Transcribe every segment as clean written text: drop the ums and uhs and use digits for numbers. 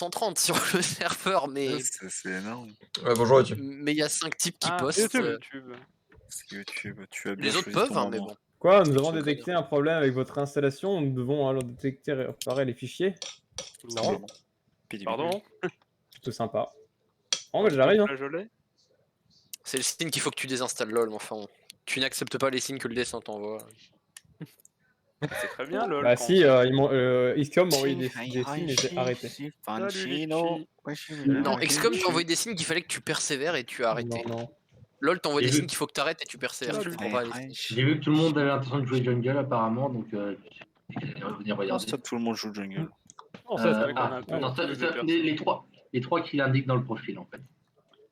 130 sur le serveur, mais C'est énorme. Ouais, bonjour YouTube. il y a 5 types qui Ah, postent, YouTube. C'est YouTube, tu as bien les autres choisi peuvent, ton hein, mais moment. bon. Quoi? Nous avons Sans détecté un problème avec votre installation. Nous devons alors détecter et réparer les fichiers. Non, pardon. Plutôt sympa. Oh, mais j'arrive, hein. Flageolet. C'est le signe qu'il faut que tu désinstalles LOL, mais enfin, tu n'acceptes pas les signes que le dessin t'envoie. C'est très bien, lol. Bah quand si, on- XCOM m'a envoyé des signes, mais j'ai arrêté. Salut, Non, XCOM t'a envoyé des signes qu'il fallait que tu persévères et tu as arrêté. Non, non. LOL t'envoie Et des vu- signes qu'il faut que tu arrêtes et tu persévères. Tu comprends pas les signes. J'ai vu que tout le monde avait l'intention de jouer jungle apparemment, donc j'allais revenir Non, regarder. ça, tout le monde joue jungle. Oh, ça, c'est vrai qu'on a un peu non, plus de personnes. les trois qui l'indiquent dans le profil en fait.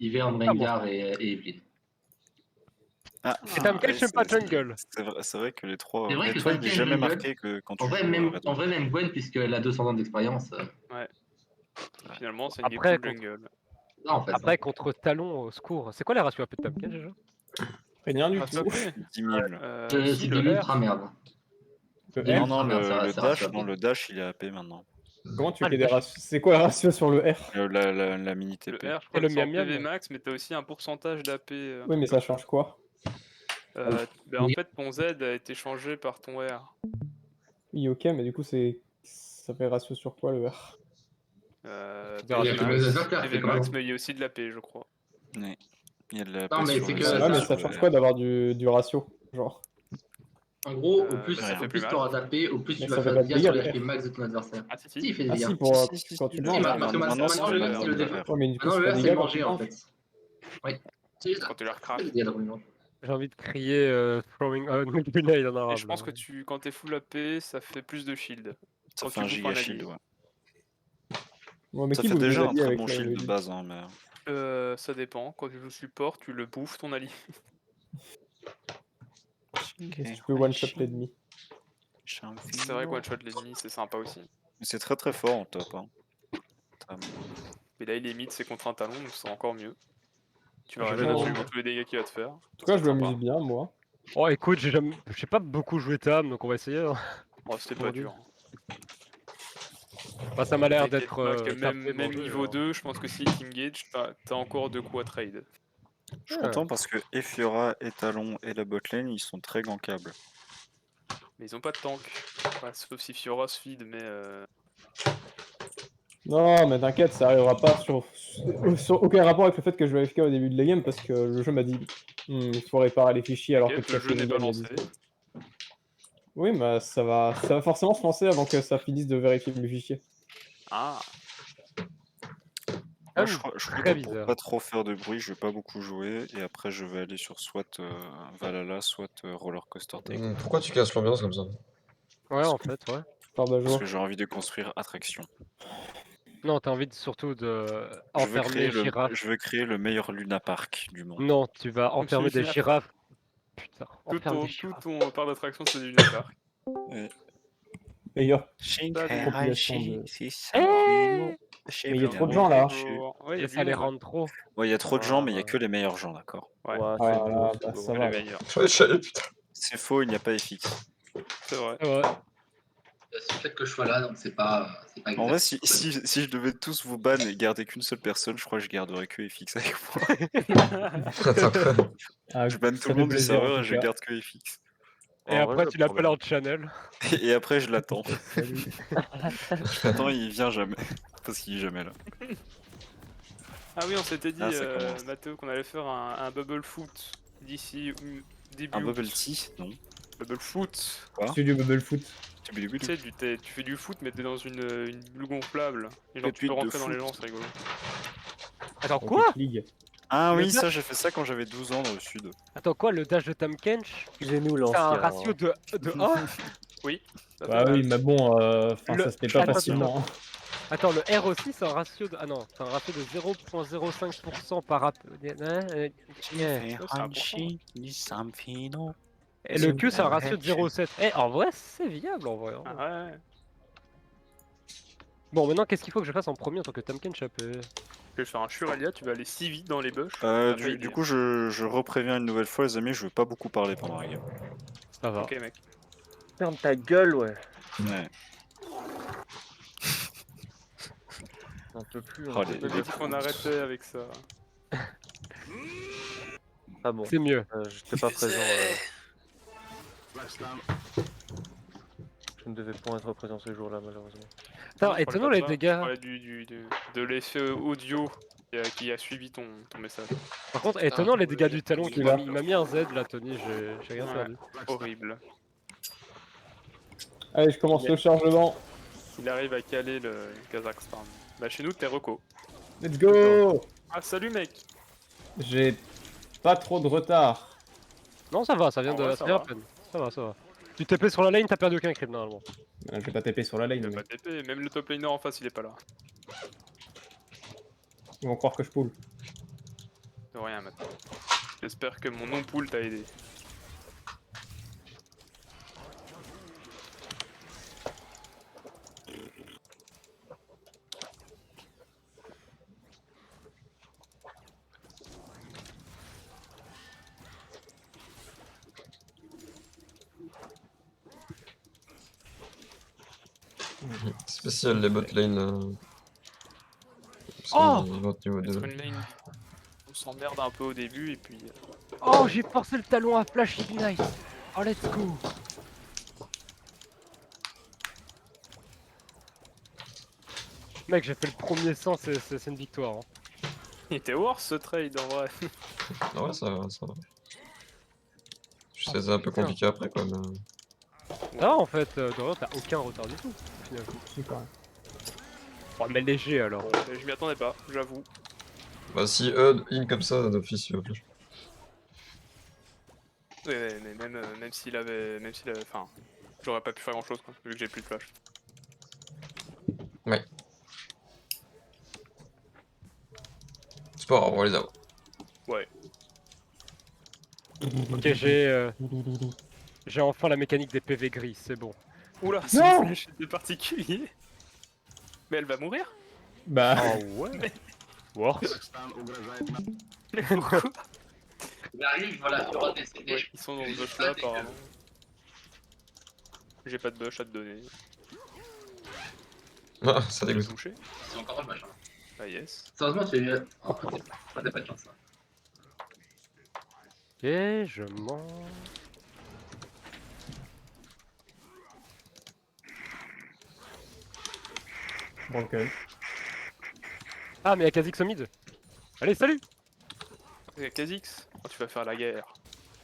Ivern, Rengar et Evelyn. Et Tamken, j'aime pas jungle. C'est vrai que les trois. C'est vrai Les que trois, il Tamken n'est jamais jungle, marqué que quand tu En vrai, joues. même Gwen, puisqu'elle a 200 ans d'expérience. Finalement, c'est une game Après, full jungle. Non, en fait. Après, contre Talon, au secours. C'est quoi les ratios AP de Tamken déjà? Rien du Ah, ça tout. fait. 10 000. C'est de l'ultra merde. Le Non, R, Non, merde, ça le reste dash, AP. non, le dash, il est AP maintenant. comment tu Ah, fais le des dash. ratios? C'est quoi le ratio sur le R? La mini Le TP. R, je crois Et le que c'est en miam miam. PV max, mais t'as aussi un pourcentage d'AP. Oui, mais ça change quoi? En fait, ton Z a été changé par ton R. Oui, ok, mais du coup, ça fait ratio sur quoi le R? Il y a que le PV max, mais il y a aussi de l'AP, je crois. Ouais. Il y a de la Non, mais sur c'est le que- site, Ouais, mais sur ça le change R. quoi d'avoir du ratio? Genre. En gros, au plus ça fait au plus plus mal. t'auras d'AP, au plus Mais tu ça vas fait faire pas de de dégâts sur dégâts, l'HP max de ton adversaire. Ah, si, Si, si. il fait des Ah dégâts. si, pour Si, quand tu si, manges. Si, si, parce que maintenant, maintenant, c'est le le R, c'est le R. défaut. Ouais, mais du coup, Maintenant, c'est le pas R, des c'est dégâts quand manger tu en manges. fait. Oui. Quand tu le recraches. C'est des dégâts de ruine. J'ai envie de crier throwing a grenade en arabe. Et je pense que quand t'es full AP, ça fait plus de shield. Ça Quand fait tu un bouffes giga un shield, allié. ouais. Ouais, mais Ça qui fait vous déjà un alliés très avec bon la shield de Evelyn? base, hein, mais. Ça dépend. Quand tu joues support, tu le bouffes ton allié. Est-ce que tu peux one-shot l'ennemi? C'est vrai que one shot l'ennemi, c'est sympa aussi. C'est très très fort en top. Hein. Mais là, il est mid, c'est contre un talon, donc c'est encore mieux. Tu vas Je vais réagir dans- absolument tous les dégâts qu'il va te faire. En tout cas, je m'amuse bien, moi. Oh, écoute, j'ai pas beaucoup joué Tam, donc on va essayer. Hein. Bon, c'était pas Pour dur. Bah, ça m'a l'air T'inquiète d'être. pas que tapé, même mangé, niveau alors. 2, je pense que si t'engage, t'as encore de quoi trade. Je suis content parce que Efiora, Talon et la botlane, ils sont très gankables. Mais ils ont pas de tank. Ouais, sauf si Fiora se feed, mais Non, mais t'inquiète, ça arrivera pas sur aucun rapport avec le fait que je vais AFK au début de la game parce que le jeu m'a dit il faut réparer les fichiers alors que t'inquiète, tu le as jeu fait n'est une pas game il y a lancé. 10 secondes. Oui, mais ça va forcément se lancer avant que ça finisse de vérifier mes fichiers. Ah, Moi, je crois très que pour bizarre. pas trop faire de bruit, je vais pas beaucoup jouer et après je vais aller sur soit Valhalla, soit Roller Coaster Tycoon. Pourquoi tu casses l'ambiance comme ça? Ouais, en fait, ouais. Par de Parce jour. que j'ai envie de construire attraction. Non, t'as envie surtout de Je veux, enfermer girafes. je veux créer le meilleur Luna Park du monde. Non, tu vas enfermer des Luna girafes. Putain, tout enfermer ton, des tout girafes. ton parc d'attraction, c'est du Luna Park. D'ailleurs, Compilation de- Mais Mais il y a trop de gens là. Ouais, il y a Et du ça les monde. rend trop. Ouais, il y a trop de gens, mais il y a que les meilleurs gens, d'accord. Ouais, Ouais, Ah, c'est beau, bah, c'est ça beau. va. les meilleurs. Putain. C'est faux, il n'y a pas FX. C'est vrai. Ouais. C'est le fait que je sois là, donc c'est pas exact. En vrai, si je devais tous vous ban et garder qu'une seule personne, je crois que je garderais que FX avec moi. Attends, quoi? Ah, Je banne ça tout le fait monde du plaisir, en serveur tout et je cas. garde que FX. Et après, tu l'appelles en channel. Et après, je l'attends. Salut. Je l'attends, il vient jamais. Parce qu'il est jamais là. Ah oui, on s'était dit, Ah, ça commence. Mathéo, qu'on allait faire un bubble foot d'ici début Un août. bubble tea? Non. Bubble foot. Studio Bubble Foot. Tu sais, tu fais du foot, mais t'es dans une bulle gonflable. Et genre, tu Pépite peux de rentrer dans les foot. gens, c'est rigolo. Attends, quoi? League. Ah Le oui, dash- ça, j'ai fait ça quand j'avais 12 ans dans le sud. Attends, quoi? Le dash de Tamkench? Il est nul, C'est un l'ancien. ratio de 1? Oui. ça Bah fait oui, mal. mais bon, ça se fait pas Attends, facilement. Attends, le R aussi, c'est un ratio de. Ah non, c'est un ratio de 0,05% par rap. Et le Q, c'est un ratio de 0,7. Eh, en vrai, c'est viable en vrai. Hein. Ah ouais. Bon, maintenant, qu'est-ce qu'il faut que je fasse en premier en tant que Tamkench AP? Tu vas faire un Shuralia, tu vas aller si vite dans les bush. Du coup, je repréviens une nouvelle fois, les amis, je veux pas beaucoup parler pendant la game. Ça va. Ok, mec. Ferme ta gueule, ouais. Ouais. On peut plus. Oh, On les- peut On avait dit qu'on arrêtait avec ça. Ah bon, C'est mieux. j'étais pas présent. Je ne devais pas être présent ce jour-là, malheureusement. Attends, Non, je parlais étonnant pas de les ça, dégâts. Je parlais de l'effet audio qui a suivi ton message. Par contre, étonnant les dégâts du talon qu'il Là. m'a mis un Z là, Tony, j'ai rien Ouais. perdu. Horrible. Allez, je commence le chargement. Il arrive à caler le Kazakhstan. Bah chez nous t'es reco. Let's go. Ah salut mec. J'ai pas trop de retard. Non, ça va, ça vient En de vrai, la ça à va. peine. Ça va, ça va. Tu TP sur la lane, t'as perdu aucun creep normalement. Je vais pas taper sur la lane, Il a mais pas TP, même le top laner en face il est pas là. ils vont croire que je pull. De rien maintenant. J'espère que mon non-pool t'a aidé. Spécial les bot lane. Oh Ils vont niveau Sur 2. une lane, on s'emmerde un peu au début et puis... Oh, j'ai forcé le talon à flash ignite. Oh, let's go. Mec, j'ai fait le premier 100, c'est une victoire. Hein. Il était worse ce trade en vrai. Ah ouais, ça va, ça va. Je sais, c'est un peu compliqué après quoi, mais... Ça va en fait, Dorian, t'as aucun retard du tout. Au final. Super. Oh, mais léger alors. Bon, je m'y attendais pas, j'avoue. Bah si Eud in comme ça, d'office, il va flash. Ouais, mais même s'il avait... Enfin, j'aurais pas pu faire grand chose quoi, vu que j'ai plus de flash. Ouais. C'est pas grave, on va les avoir. Ouais. Ok, j'ai enfin la mécanique des PV gris, c'est bon. Oula, Non ce flash était particulier. Mais elle va mourir. Bah, ouais. Wow. Mais pourquoi? Il arrive, voilà, tu auras décédé. Ouais, ils sont dans ce bush là apparemment. J'ai pas de bush à te donner. Ah, ça J'ai dégoûte. touché. C'est encore le machin. Ah yes. Sérieusement, tu es. Oh, t'as pas de chance. Hein. Et je mens. broken. Ah, mais il y a Kha'Zix au mid. Allez, salut. Kha'Zix, oh, tu vas faire la guerre.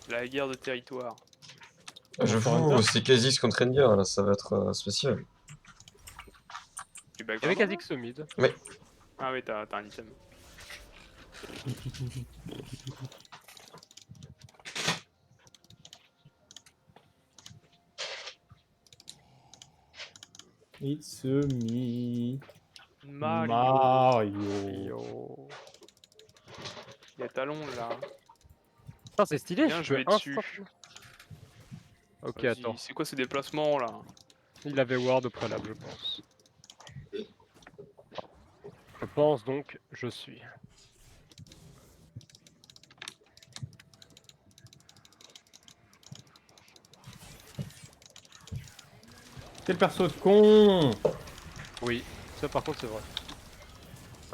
La guerre de territoire. Ah, je fous, c'est Kha'Zix contre Rengar, là, ça va être spécial. Tu back Il y avait vraiment, Kha'Zix au mid. Ah oui, t'as un item. It's me. Mario. Yo. Il y a talon là. Putain, c'est stylé, Bien je joué peux dessus. instant- Ok, Vas-y, attends. c'est quoi ces déplacements là? Il avait ward au préalable, je pense. Je pense donc, je suis. Quel perso de con. Oui, ça par contre c'est vrai.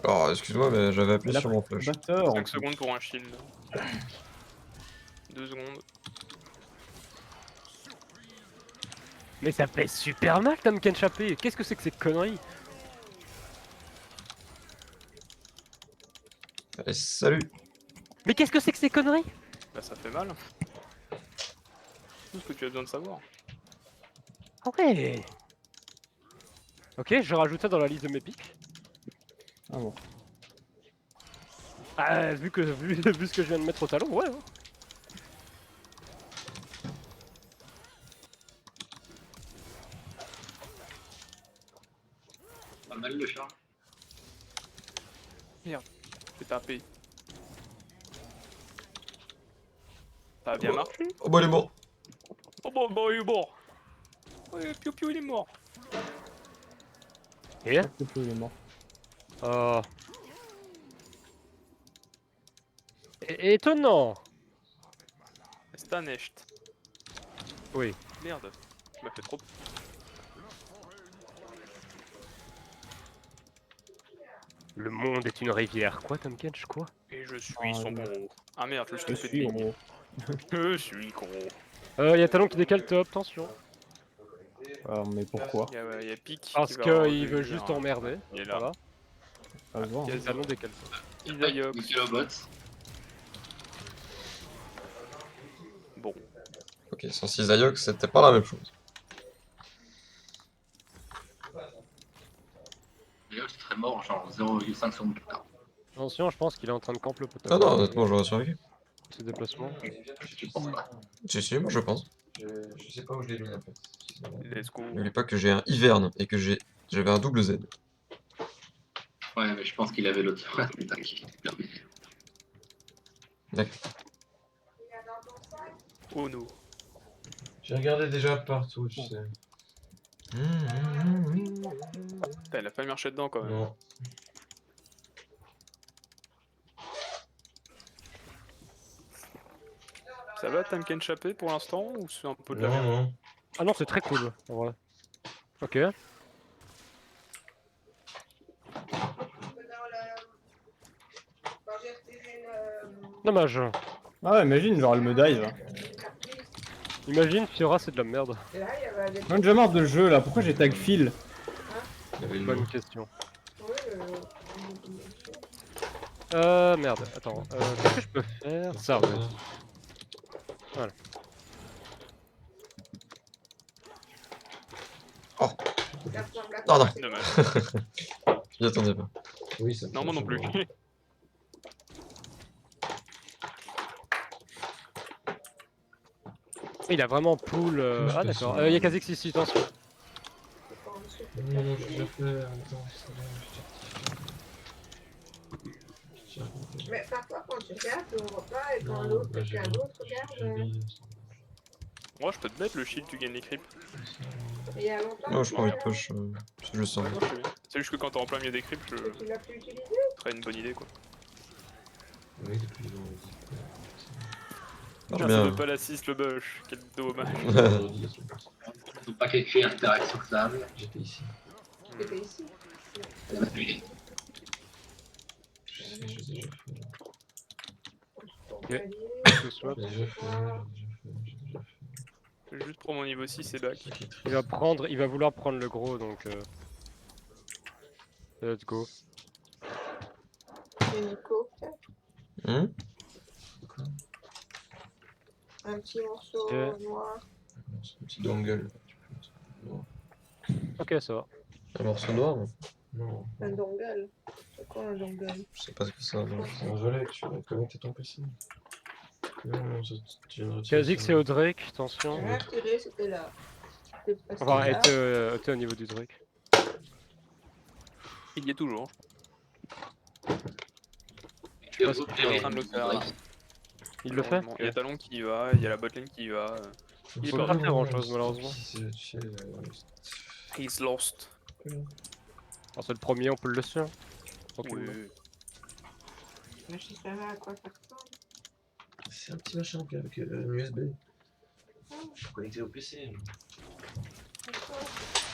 Oh, excuse-moi, mais j'avais appuyé sur mon flash. Batteur. 5 secondes pour un shield. 2 secondes. Mais ça fait super mal Tam Kenchapé. Qu'est-ce que c'est que ces conneries? Allez, salut. Mais qu'est-ce que c'est que ces conneries? Bah ça fait mal. Tout ce que tu as besoin de savoir. Ah ouais. Ok, je rajoute ça dans la liste de mes pics. Ah bon. Ah, vu ce que je viens de mettre au talon, ouais. Hein. Pas mal le chat. J'ai tapé. Ça a bien marché. Oh bah il est mort. Oh bon, bon, il est mort. Ouais, Piu Piu il est mort. Et Il est mort. Oh. Étonnant. Stanecht. Oui. Merde, tu m'as fait trop. Le monde est une rivière. Quoi, Tom Kench, quoi? Et je suis Ah, son oui. gros. Ah merde, je Je suis suis gros. Je suis gros. Y'a Talon qui décale top, attention. Mais pourquoi? Y a Pic Parce qui va qu'il veut revenir, juste hein. emmerder. Il est là. Voilà. Ça se voit, hein. Talon décale top. Isaiox. Nickel au bot. Bon. Ok, sans Cisaiox, c'était pas la même chose. D'ailleurs, je serais mort genre 0,5 secondes plus tard. Attention, je pense qu'il est en train de camp le poteau. Ah non, honnêtement, j'aurais survécu. Ses déplacements. Tu penses pas? Si, moi je pense. Je sais pas où je l'ai mis en fait. Let's go. N'oublie pas que j'ai un hiverne et que j'avais un double Z. Ouais, mais je pense qu'il avait l'autre. T'inquiète. D'accord. Oh no. J'ai regardé déjà partout, tu sais. Putain, il a pas marché dedans quand même. Non. Ça va, Tamken Chapé pour l'instant ou c'est un peu de la Non, merde? non. Ah non, c'est très cool, en vrai. Ok. Dommage. Ah ouais, imagine, genre elle me dive. Imagine, Fiora, c'est de la merde. J'en ai déjà marre de ce jeu là, pourquoi j'ai tag Phil? Il y avait une Bonne question. Merde, attends. Qu'est-ce que je peux faire? Ça, ouais. Voilà. Non, non, Dommage. j'y attendais pas. Oui, ça Non, moi non plus. Il a vraiment pull. Ah d'accord. Il y a Kha'Zix ici, attention. Non, non, j'ai déjà fait. Attends, Mais parfois, quand tu regardes, on voit pas, et quand l'autre, quelqu'un d'autre regarde. Moi, je peux te mettre le shield, tu gagnes les creeps. Il y a longtemps. Non, je prends une push, si je le sens. Ouais, moi, je fais bien. C'est juste que quand t'es en plein milieu des creeps, Tu l'as plus utilisé? ce serait une bonne idée quoi. Oui, depuis Ah, ça bien. donne pas l'assist le bush, quel dommage. Faut pas qu'écrire interaction que ça arrive. J'étais ici. C'était ici. Elle m'a tué. Je sais, j'ai déjà fait. Ok. Je swap. J'ai déjà fait. Juste pour mon niveau 6 c'est back. Il va vouloir prendre le gros, donc. Let's go. Et Nico, peut-être. Un petit morceau Ok. noir. Un petit dongle. Ok, ça va. Un morceau noir? Non. Un dongle. C'est quoi un dongle? Je sais pas ce que c'est. C'est un relais que tu vas connecter ton PC. Non, tu viens de retirer Kha'Zix ça. et au Drake, attention. J'ai rien retiré, c'était là. C'était passé Enfin, là. était au niveau du Drake. Il y est toujours. Et pas si au tu es en pire, train de le faire, là. Il le fait? Heureusement. Il y a Talon qui y va, il y a la botlane qui y va. Il est peut pas pas mal. faire grand chose, malheureusement. He's lost. Alors, c'est le premier, on peut le laisser. Hein. Tranquillement. Oui. Mais je sais pas à quoi ça ressemble. C'est un petit machin avec un USB. Connecté au PC.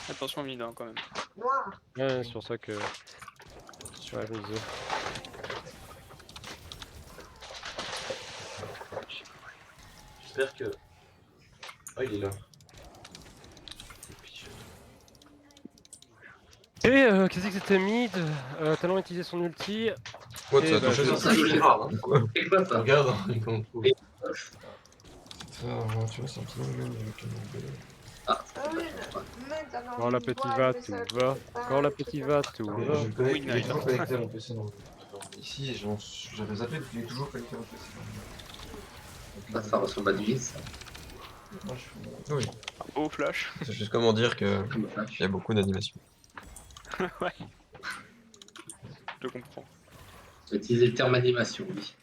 Attention mid hein, quand même. Noir. Ouais, c'est pour ça que. Ouais, je me disais. J'espère que. Ah, il est là. Et Kha'Zix était mid, Talon a utilisé son ulti. Quoi, Et tu as bah, touché je- ça? C'est grave, hein. Quoi? C'est quoi ça? Regarde, comment on trouve. Et- Tu vois, c'est un petit dongle avec un dongle. Ah, Ah oui, mais t'as Quand envie la de petite voir, va, mais tout ça, va. je sais pas, Quand la je sais petite pas. va, tout Mais va. je le connecte, Oui, il est toujours nice. connecté à mon PC. Ici, j'avais zappé, il est toujours connecté à mon PC. ça ressemble à du vis. Oui, Oh flash. c'est juste comment dire qu'il Comme flash. y a beaucoup d'animations. Ouais. Je comprends. Tu vas utiliser le terme animation, oui.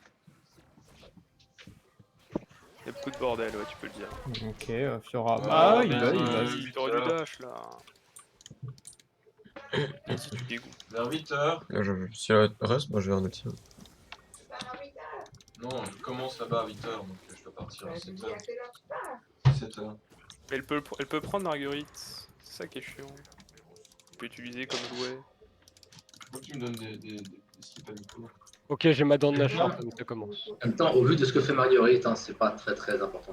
Il y a beaucoup de bordel, ouais, tu peux le dire. Ok, Fiora. Ah, il va, il va. T'aurais du dash là. Si tu dégoûtes. Vers 8h. Là, si elle reste, moi je vais en ulti. Non, je commence là-bas à 8h, donc je dois partir à Je dis 7h. à quelle heure tu pars? 7h. Mais elle peut prendre Marguerite. C'est ça qui est chiant. Tu peux utiliser comme jouet. Faut que tu me donnes des skips à Nico. Ok, j'ai ma dent de Nashor, ça commence. En même temps, au vu de ce que fait Marguerite, hein, c'est pas très important.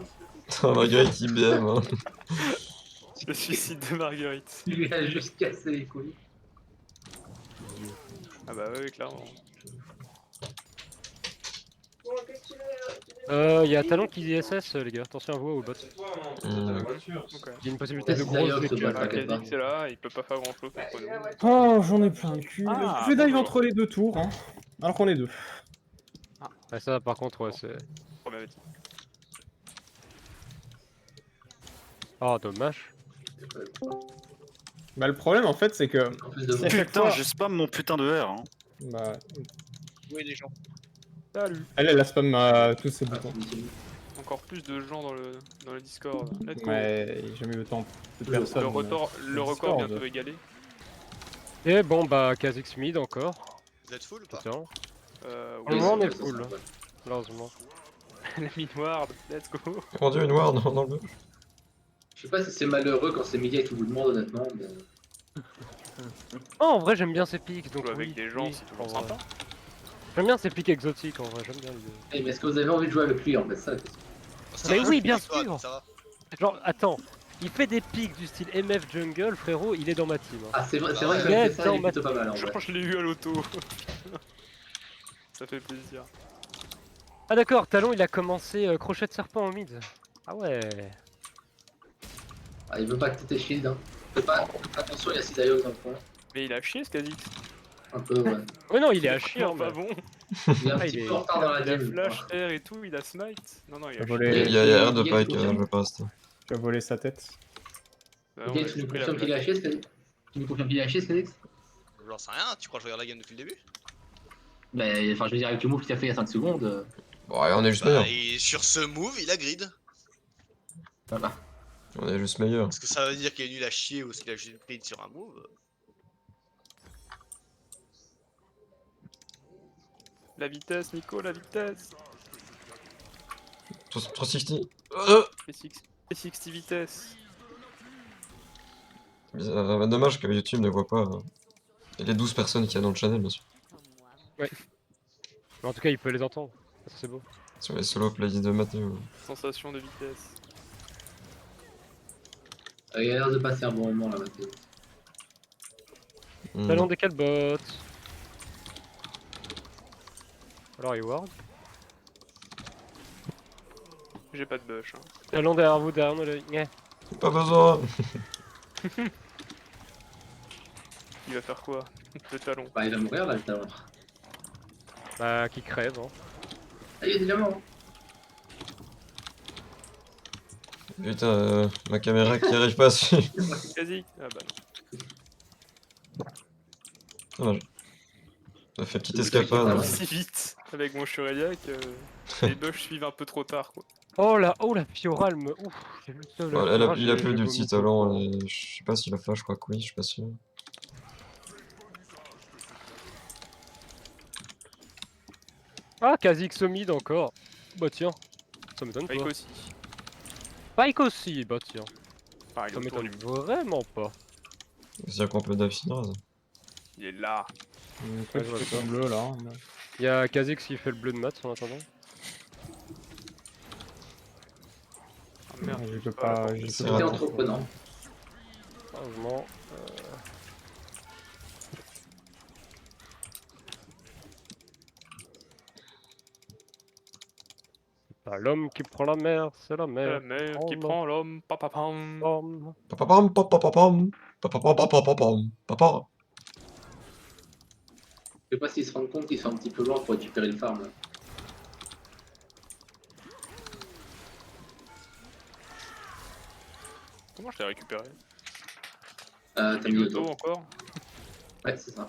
Marguerite IBM, hein. Le suicide de Marguerite. Il lui a juste cassé les couilles. Ah bah oui, clairement. Bon, qu'est-ce que tu veux? Il y a Talon qui dit SS, les gars, attention à vous au bot. C'est toi, non, t'as la voiture. Ok. Il y a une possibilité de Vas-y, grosse d'ailleurs, ce décale. bot, Ah, t'inquiète pas. Kha'Zix c'est là, il peut pas faire grand chose contre nous. Oh, j'en ai plein le cul. Ah, je vais dive bonjour. entre les deux tours, hein. Alors qu'on est deux. Ah, ça, par contre, ouais, c'est. Première bêtise. Oh, dommage. Bah, le problème, en fait, c'est que. En plus de Si à chaque Putain, fois- je spam mon putain de R. Hein. Bah, Oui, les gens. Salut. elle a spam tous ses boutons. Encore plus de gens dans le Discord. Let's go. Ouais, j'ai jamais eu autant de Le personnes. Le record Discord. bientôt égalé. Et bon, bah, Kha'Zix mid encore. Vous êtes full ou pas? Tiens, Oui, Pour le moment, on c'est est ça, full. ouais. heureusement. la mid-ward, let's go. Mon dieu, une ward dans le. Je sais pas si c'est malheureux quand c'est midi avec tout le monde, honnêtement. Mais... Oh, en vrai, j'aime bien ces pics. Donc Jouer avec oui, des gens, oui, c'est toujours en vrai. sympa. J'aime bien ces pics exotiques, en vrai, j'aime bien l'idée. Hey, mais est-ce que vous avez envie de jouer avec lui en fait ça? Mais oui, bien Toi, sûr. ça va. Genre, attends, il fait des pics du style MF Jungle, frérot, il est dans ma team. Hein. Ah, c'est vrai, Ah ouais, que ouais, ça, il est dans plutôt pas mal en vrai. Je l'ai eu à l'auto. Ça fait plaisir. Ah d'accord, Talon, il a commencé crochet de serpent en mid. Ah ouais. Ah, il veut pas que tes shields. Hein. Attention, il y a 6 IO dans le coin. Mais il a chié ce Kha'Zix. Un peu, ouais. Ouais, non, il est à chier. Non, pas bon. Il est un Ah, petit il peu en est- retard dans la Il a game. flash, R et tout, il a smite. Non, non, il a J'ai chié. volé, Il y a R de Il y a Pike, quelqu'un je vais pas rester. j'ai volé sa tête. Ah, on Ok, a tu nous coupé la confirmes qu'il est blague. haché, Skadix? Tu nous confirmes qu'il est haché, Skadix? J'en sais rien, tu crois que je regarde la game depuis le début? Mais enfin, je veux dire, avec le move qu'il a fait il y a 5 secondes. Bon, allez, on est juste Bah, meilleur. et sur ce move, il a grid. Voilà. On est juste meilleur. Est-ce que ça veut dire qu'il est nul à chier ou qu'il a juste grid sur un move? La vitesse, Nico, la vitesse. 360. P60 vitesse. Dommage que YouTube ne voit pas les 12 personnes qu'il y a dans le channel, bien sûr. Mais en tout cas, il peut les entendre. Ça, c'est beau. Sur les solo plays de Mathieu. Sensation de vitesse. Il a l'air de passer un bon moment là, Mathieu. Talon des quel bot. Alors, il ward. J'ai pas de bush. Hein. Talon derrière vous, derrière nous, le. Ouais. Pas besoin. Il va faire quoi? Le talon. Bah, il va mourir là, le talent. Bah, qui crève. Hein. Ah, il est déjà mort. Putain, ma caméra qui arrive pas à suivre. Kha'Zix. Ah bah non. Dommage. On a fait petite C'est escapade. pas hein. mal. Si vite avec mon Shureliak, les bush suivent un peu trop tard quoi. Oh la Fiora, elle me. Ouf, j'ai vu ça. Bon, la elle a- Fiora, il a j'ai plus du vomi petit tout le talent. temps. Et je sais pas s'il a flash, je crois que oui, je suis pas sûr. Ah, Kha'Zix au mid encore. Bah tiens, ça m'étonne pas. Pike aussi. Pike aussi, bah tiens. Ah, il est Ça autour m'étonne du... vraiment pas. C'est-à-dire qu'on peut d'affinage. Il est là. Truc, je fais bleu là. Hein. Il y a Kha'Zix qui fait le bleu de maths en attendant. Ah, merde. Je peux pas pas. la je C'est peux C'était pas- entreprenant. Heureusement. C'est pas l'homme qui prend la mer, c'est la La mer. mer Oh qui non. prend l'homme, papapam. Homme. Papapam, papapam, papapam, papapam, papa. Je sais pas s'ils se rendent compte qu'ils sont un petit peu loin pour récupérer le farm là. Comment je t'ai récupéré? T'as mis l'auto auto. encore? Ouais, c'est ça.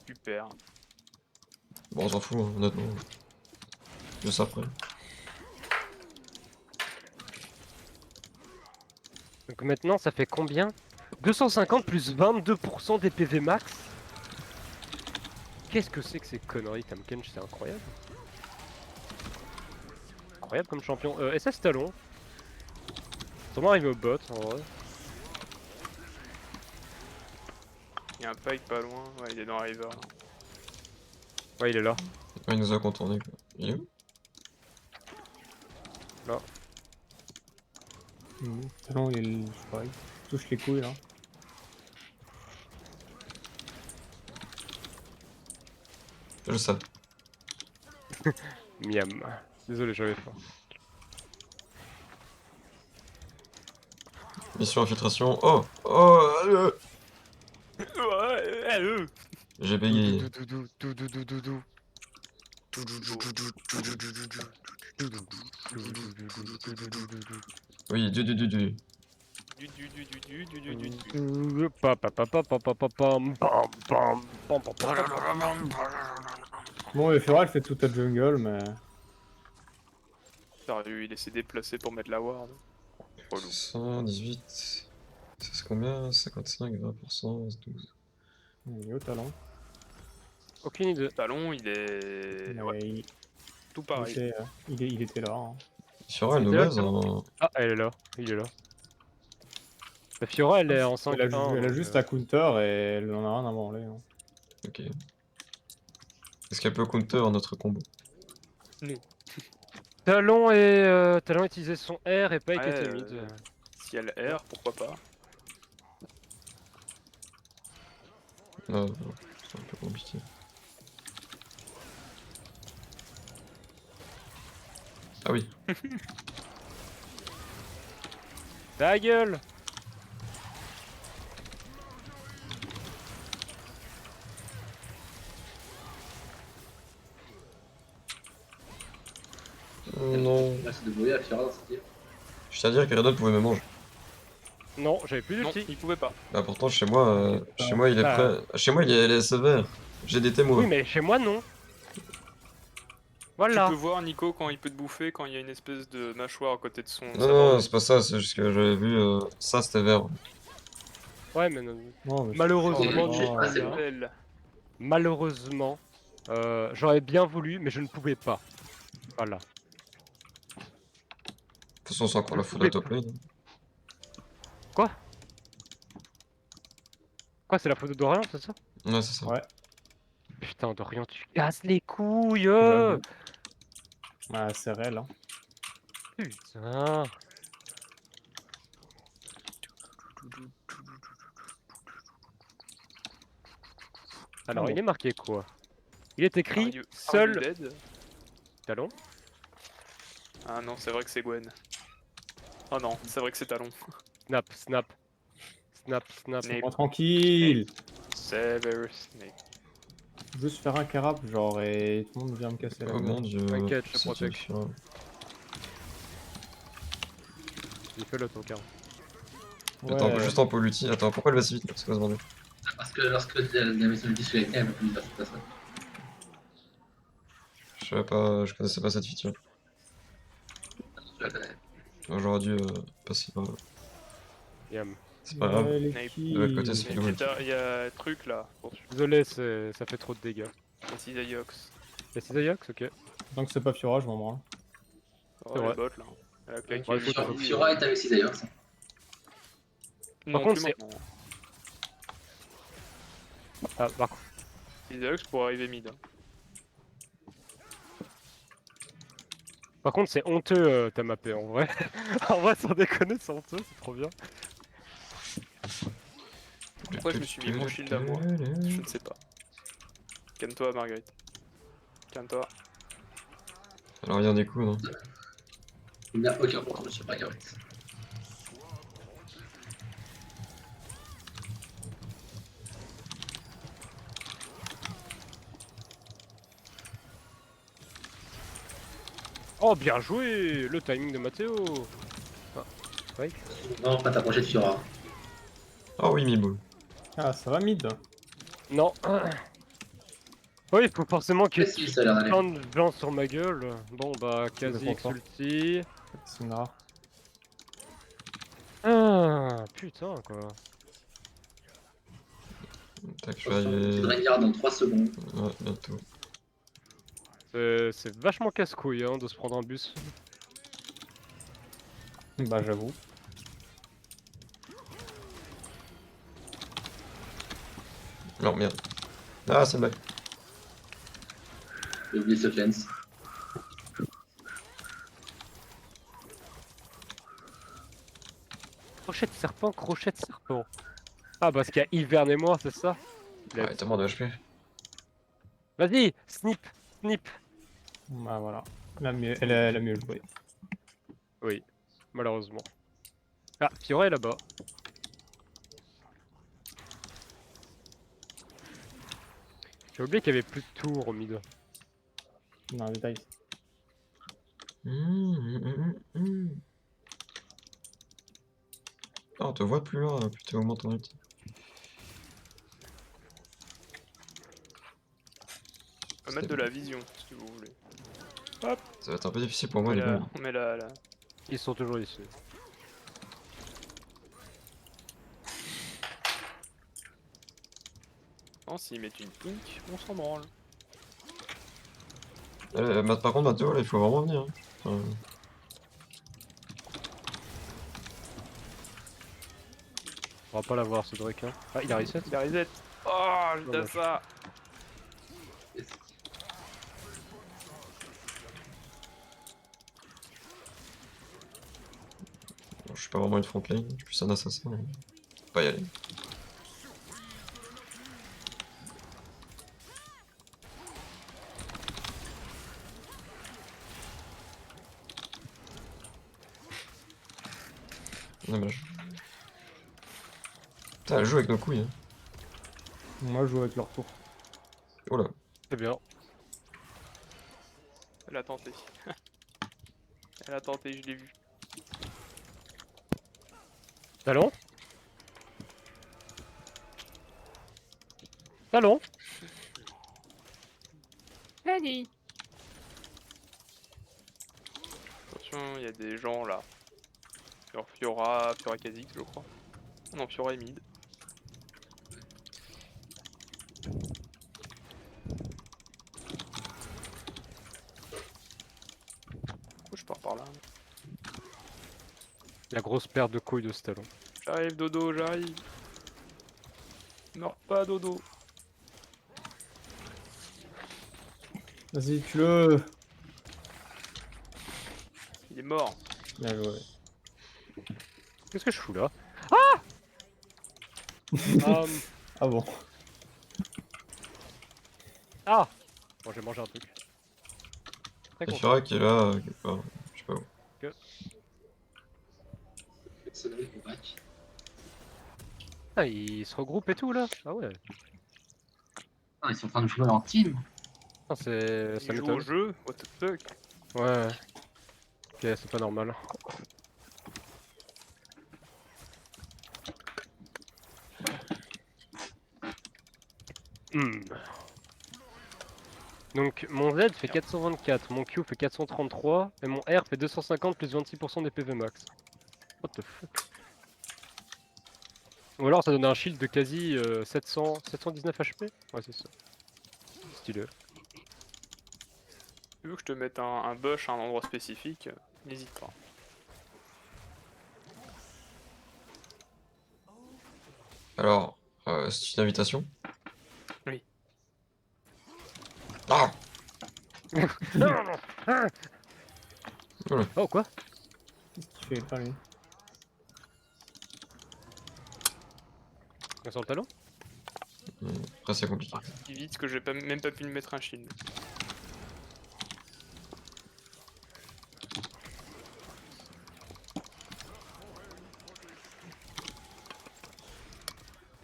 Super. Bon, on s'en fout, hein, honnêtement. Je sais après. Donc maintenant, ça fait combien? 250 plus 22% des PV max. Qu'est-ce que c'est que ces conneries, Tamkench? C'est incroyable. Incroyable comme champion. SS Talon. Sûrement arrivé au bot en vrai. Il y a un Pike pas loin. Ouais, il est dans River. Là. Ouais, il est là. Ouais, il nous a contourné quoi. Il est où? Talon, il je sais pas, il touche les couilles là. Je sais. Miam. Désolé, j'avais faim. Mission infiltration. Oh! Oh! J'ai bégayé. Oui, du. Bon, le Fiora, elle fait toute la jungle, mais. Sérieux, il s'est déplacé pour mettre la ward. Relou. 118. Ça c'est combien? 55, 20%, 12. Il est au talon. Aucune idée. Talon, il est. Mais Ouais, il, tout il pareil. était, il était là. Hein. Fiora, elle nous C'était là, base en. Ah, elle est là. Il est là. La Fiora, elle est en 5 Elle a juste à counter et elle en a rien à branler. Hein. Ok. Est-ce qu'elle peut counter notre combo? Talon utilisait son R et Pike Ouais, était mid. Si elle R, pourquoi pas. Non, c'est un peu compliqué. Ah oui. Ta gueule! Non. Là, c'est débrouillé à Fiora dans cette game. Je tiens à dire que Redon pouvait me manger. Non, j'avais plus Non, d'ulti. il pouvait pas. Bah pourtant chez moi il est Ah. prêt. Chez moi il est sévère. J'ai des témoins. Oui, mais chez moi, non. Voilà. Tu peux voir Nico quand il peut te bouffer, quand il y a une espèce de mâchoire à côté de son. Non, non, c'est pas ça, c'est juste que j'avais vu ça c'était vert. Ouais, mais non. Non, mais Malheureusement, je sais pas, c'est non. bon. Elle. Malheureusement, j'aurais bien voulu, mais je ne pouvais pas. Voilà. De toute façon c'est encore la faute de top lane. Quoi, c'est la faute de Dorian, c'est ça? Ouais, c'est ça. Ouais. Putain, Dorian, tu casses les couilles! J'avoue. Ouais, c'est réel. Hein. Putain. Alors, Oh. il est marqué quoi? Il est écrit Are you seul dead? Talon. Ah non, c'est vrai que c'est Gwen. Oh non, c'est vrai que c'est Talon. Snap, snap. Snap, snap. Snap. Bon, tranquille. Severus Snape. Juste faire un carap, genre, et tout le monde vient me casser la Oh gueule. mon dieu. T'inquiète, je te c'est protège. chiant. Il fait le ton carreau. Attends, Ouais. juste en polluti. Attends, pourquoi elle va si vite là? C'est quoi ce bordel? Parce que lorsque la maison de sur les elle va plus vite passer ça. Je savais pas, je connaissais pas cette feature. Je la connais. J'aurais dû passer par là. Yam. C'est pas grave. Ouais, les Snape. kills. De l'autre côté, c'est Mais dommage. il y a un truc là. Désolé, ça fait trop de dégâts. Précise Ayox. Y'a Cisaiox, ok. Tant que c'est pas Fiora, je m'en branle. Oh, C'est la vrai. bot là. Elle a claqué. Ouais, écoute, Fiora est avec 6 d'ailleurs. Non, Par contre, plus c'est- maintenant. Ah, par contre. Ayox pour arriver mid. Par contre, c'est honteux ta mappé en vrai. En vrai, sans déconner, c'est honteux, c'est trop bien. Pourquoi je me suis mis mon shield à moi? Je ne sais pas. Calme-toi, Marguerite. Calme-toi. Alors, il y a des coups, non? Il n'y a aucun problème sur Marguerite. Oh, bien joué! Le timing de Mathéo! Non, pas t'approcher de Fiora. Oh oui, Mibou. Ah, ça va mid. Non. Oui, il faut forcément que Mais si, ça a l'air d'aller. plein de blanc sur ma gueule. Bon, bah, quasi Je comprends. ulti. C'est une rare. Ah, putain, quoi. Tac, je vais arriver. Draengar dans 3 secondes. Ouais, bientôt. C'est vachement casse-couille hein, de se prendre un bus. Bah, j'avoue. Non, merde. Ah, c'est une blague. J'ai oublié ce cleanse. Crochet de serpent, crochet de serpent. Ah, parce qu'il y a Hiverne et moi, c'est ça? Ouais, t'as moins de HP. Vas-y, snip, snip. Bah voilà. Elle a mieux joué. Oui, malheureusement. Ah, Fiora est là-bas. J'ai oublié qu'il y avait plus de tours au mid. Non, détail. Ah, on te voit plus loin, plus tu augmentes ton ulti. On va mettre de la vision, si vous voulez. Hop, Ça va être un peu difficile pour moi, on met du la, coup. on met la... Ils sont toujours ici. Non, s'ils mettent une pink, on s'en branle. Par contre, Mathéo, là, il faut vraiment venir. Hein. Enfin, On va pas l'avoir ce Drake hein. Ah, il a reset. Il a reset. Oh, j'ai Dommage. ça. bon, je suis pas vraiment une frontline, je suis plus un assassin. Mais... faut pas y aller. Dommage. Putain, elle joue avec nos couilles. Hein. Moi, je joue avec leur tour. Oh là. C'est bien. Elle a tenté. Elle a tenté, je l'ai vu. Talon. Talon. Allez. Attention, il y a des gens là. Fiora Kha'Zix, je crois. Non, Fiora est mid. Je pars par là. La grosse paire de couilles de ce talon. J'arrive, Dodo, j'arrive. Meurs pas, Dodo. Vas-y, tue-le. Il est mort. Bien joué. Qu'est-ce que je fous là? Ah Ah bon. Ah bon, j'ai mangé un truc. Très Et content. Fiora qui est là, quelque part. Je sais pas où. Ah, ils se regroupent et tout là? Ah ouais. Ah, ils sont en train de jouer en team. Ah, c'est... ça Il joue m'étonne. au jeu, what the fuck. Ouais. Ok, c'est pas normal. Hmm. Donc mon Z fait 424, mon Q fait 433 et mon R fait 250 plus 26% des PV max. What the fuck? Ou alors ça donne un shield de quasi 719 HP? Ouais c'est ça. Stylé. Tu veux que je te mette un bush à un endroit spécifique, n'hésite pas. Alors, c'est une invitation? Oui. Ah! Oh quoi? Qu'est-ce qu'il fait pas lui? On est sur le talon? Après, c'est compliqué. Si vite que j'ai même pas pu me mettre un shield.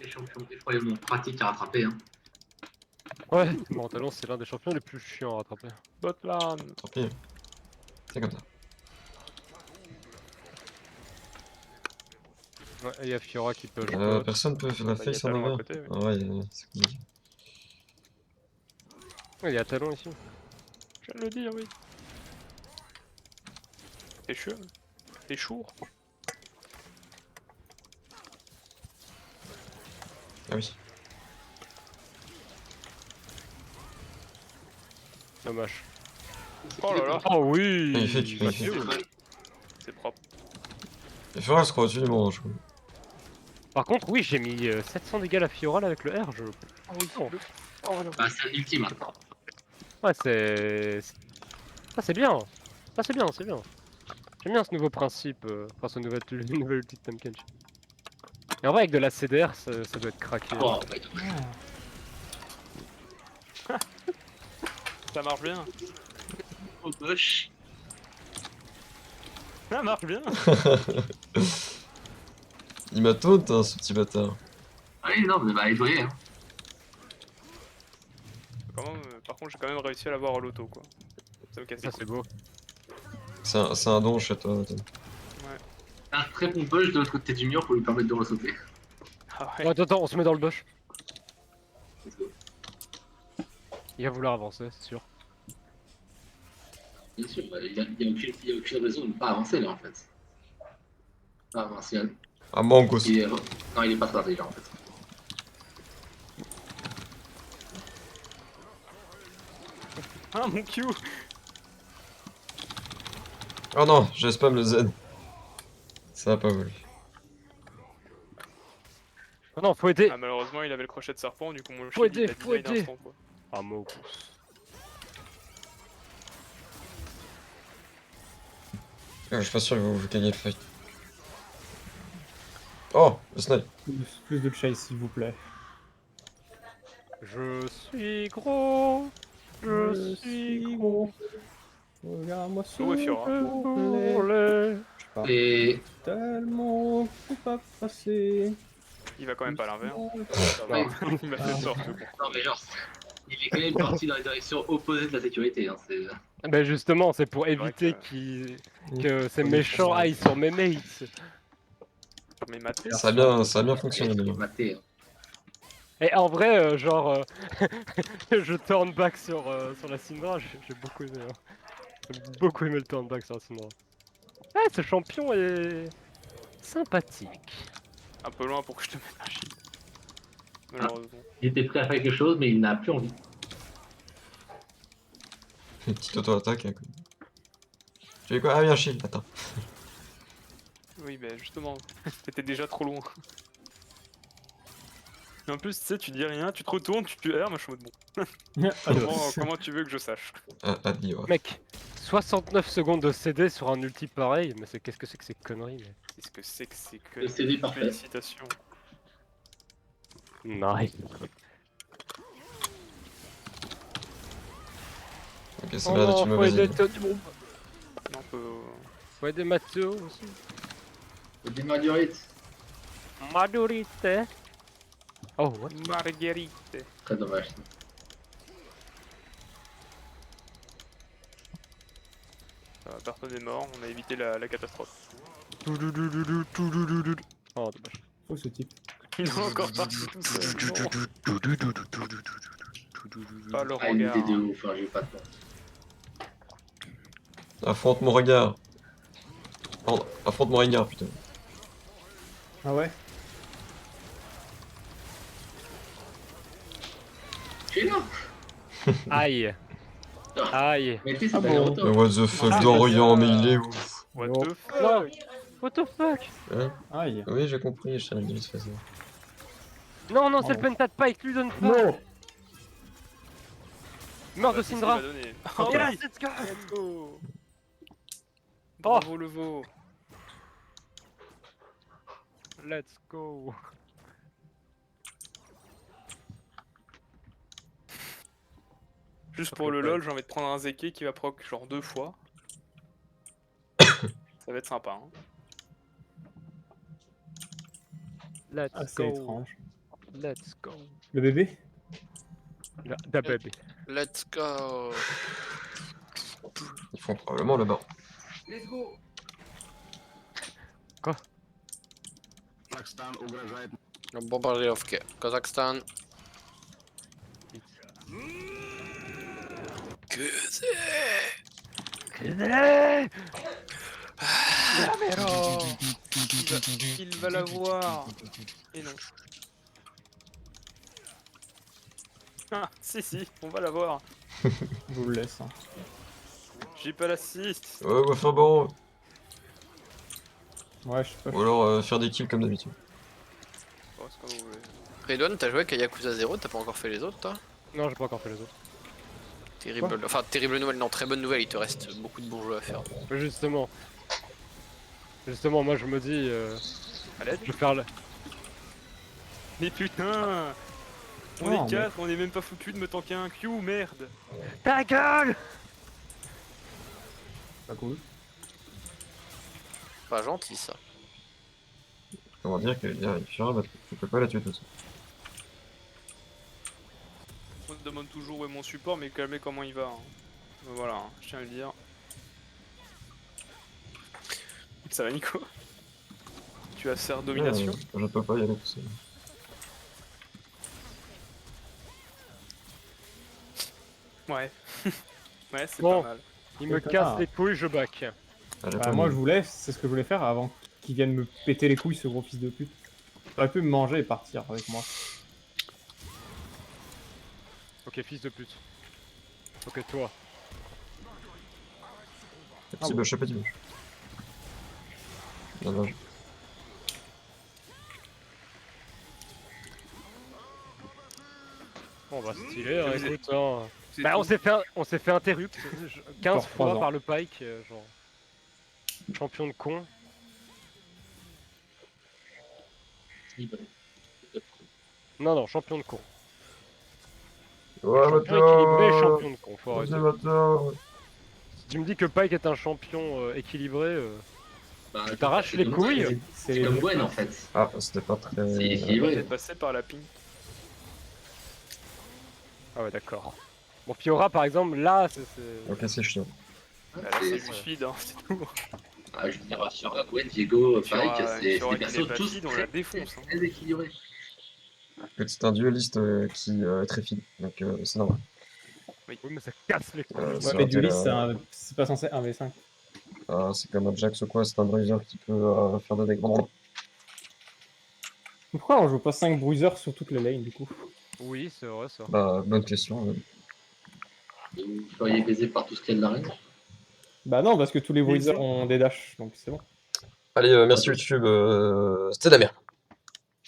Les champions effroyablement pratiques à rattraper. Hein. Ouais, mon talon c'est l'un des champions les plus chiants à rattraper. Botland. Tant pis. C'est comme ça. Ouais, et il y a Fiora qui peut jouer. Personne peut faire la Bah, y a face en Talon à over. côté, oui. Ah ouais, c'est compliqué. Ouais, il y a talon ici. Je viens de le dire, oui. T'es chaud. T'es chaud. Ah oui. Dommage. Oh là là. Oh oui! Magnifique, magnifique. C'est propre. Il faudra se croire au-dessus du monde, je crois. Par contre, oui, j'ai mis 700 dégâts à la Fiora avec le R. Ah oui, non. Bah, c'est un ulti maintenant. Ouais, c'est. Ah, c'est bien. Ah, c'est bien, c'est bien. J'aime bien ce nouveau principe, enfin ce nouvel ulti de Tahm Kench. Et en vrai, avec de la CDR, ça doit être craqué. Oh, ouais. Ça marche bien. Oh, moche. Ça marche bien. Il m'a taunt, hein, ce petit bâtard. Oui, non, mais bah, il jouait, hein. Quand même, par contre, j'ai quand même réussi à l'avoir à l'auto, quoi. Ça me casse les Ça, c'est beau. C'est un don chez toi, Nathan. Un très bon push de l'autre côté du mur pour lui permettre de ressauter. Ah Ouais, attends, on se met dans le bush. Let's go. Il va vouloir avancer, c'est sûr. Bien sûr, bah, il y a aucune raison de ne pas avancer là en fait. Pas avancer. Ah, Mangos. Non, il est pas très intelligent en fait. Ah, mon Q. Oh non, j'ai spam le Z. Ça a pas voulu. Oh non, faut aider. Ah, malheureusement, il avait le crochet de serpent, du coup, mon Faut shield, il aider, a faut design aider. instant, quoi. Ah, Maugus. Je suis pas sûr que vous gagnez le fight. Oh, le snipe. Plus de chase, s'il vous plaît. Je suis gros. Je suis gros. Regarde-moi ça. Oh, Fiora. Et Tellement faut pas passer. Il va quand même pas à l'inverse. Ouais. Il m'a fait peur, ce con. non mais genre, il est quand même parti dans la direction opposée de la sécurité. Hein, c'est... Ben justement, c'est pour vrai éviter que- que ces méchants aillent sur mes mates. Mais maté. Ça a bien fonctionné d'ailleurs. Maté, hein. Et en vrai, je turn back sur la Syndra, j'ai beaucoup aimé. Hein. J'ai beaucoup aimé le turn back sur la Syndra. Ouais, ce champion est sympathique. Un peu loin pour que je te mette un shield. Malheureusement. Il était prêt à faire quelque chose, mais il n'a plus envie. Une petite auto-attaque. Hein. Tu fais quoi? Ah oui, un shield, attends. Oui, bah justement, t'étais déjà trop loin. Et en plus, tu sais, tu dis rien, tu te retournes, tu R, moi je suis en mode bon. Comment tu veux que je sache? Ah, dis, ouais. Mec, 69 secondes de CD sur un ulti pareil, mais qu'est-ce que c'est que ces conneries mais... Qu'est-ce que c'est que Le CD parfait. Félicitations. Nice. Ok, ça va d'être une faut mauvaise aider idée. Tony Bomb. Non, on peut... Faut aider Mathieu aussi. Des Marguerite. Marguerite. Oh, what? Marguerite. Très dommage. Personne n'est mort, on a évité la catastrophe. Oh, dommage. Oh, ce type. Il est encore parti tout seul. Pas le Ah, une regard. idée de ouf, hein, j'ai pas de temps. Affronte mon regard. Pardon, affronte mon regard, putain. Ah ouais? Tu es là. Aïe. Aïe. Mais tu sais, c'est Ah pas bon. longtemps. Mais what the fuck, Ah, Dorian, mais il est où? What Non. the fuck? Non. What the fuck? Hein? Aïe. Oui, j'ai compris, je savais bien se faire ça. Non, non, c'est Oh. le pentat de Pike, lui donne pas. Non! Meurt de Bah, si, Syndra. il m'a donné. Oh, Oh, yes, oui. let's go. Let's go. Bravo le veau. Let's go. Juste pour le lol, j'ai envie de prendre un Zeke qui va proc genre 2 fois. Ça va être sympa. Hein. Let's Ah, c'est go. étrange. Let's go. Le bébé? Da baby. Let's go. Ils font probablement là-bas. Let's go. Bombardier of Kazakhstan. Que Il va l'avoir. Et non. Ah, si, on va l'avoir. Je vous le laisse. Hein. J'ai pas l'assist. Ouais, enfin bon. Ouais, je sais pas. Ou alors faire des kills comme d'habitude. Comme vous voulez. Redouane, t'as joué avec Yakuza 0, t'as pas encore fait les autres toi? Non, j'ai pas encore fait les autres. Terrible, enfin terrible nouvelle, non très bonne nouvelle, il te reste beaucoup de bons jeux à faire. Mais justement, moi je me dis, Allez, je vais faire le... mais putain, on Non, est 4, on est même pas foutu de me tanker un Q, merde. Ta gueule! Pas cool. Pas gentil ça. Comment dire que tu peux pas la tuer tout seul. On se demande toujours où est mon support, mais calmez comment il va. Hein. Voilà, hein, je tiens à le dire. Ça va Nico? Tu as serre domination? Je peux pas y aller tout seul. Ouais. Ouais, c'est Bon. pas mal. Il me Putain. casse les couilles, je back. Bah, moi, c'est ce que je voulais faire avant qu'il vienne me péter les couilles, ce gros fils de pute. Il aurait pu me manger et partir avec moi. Ok, fils de pute. Ok, toi. Petit bush, petit bush. Dommage. Bon bah stylé, hein, Vous êtes- écoute, hein. C'est Bah tout. on s'est fait interrupt 15 Encore 3 fois ans. par le Pike, genre... Champion de con. Non, champion de con. Ouais, Champion équilibré, champion de con, faut arrêter. Observateur. Si tu me dis que Pike est un champion équilibré, Bah, tu t'arraches les comme- couilles. C'est comme Gwen en fait. Ah, c'était pas très... C'est On équilibré. est passé par la ping. Ah ouais, d'accord. Bon, Fiora par exemple, là, c'est... Ok, c'est chiant. Bah, là, c'est juste feed, hein, c'est tout. Ah, je veux dire, sur Gwen, Diego, Fiora- Pike, c'est Fiora des qui persos n'est pas tous feed, on très, la défonce. Hein. très équilibrés. C'est un dueliste qui est très fine, donc c'est normal. Oui, mais ça casse les couilles. Euh, Ouais, c'est mais un tel, Duelist, c'est pas censé 1v5. c'est comme un Jax ou quoi, c'est un bruiser qui peut faire des dégâts. Pourquoi on joue pas 5 bruisers sur toutes les lanes du coup? Oui, c'est vrai ça. Bah, bonne question. Et vous feriez baiser par tout ce qu'il y a de la reine. Bah non, parce que tous les bruisers ont des dashs, donc c'est bon. Allez, merci YouTube, c'était la merde.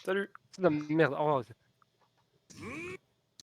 Salut. Non, merde, oh,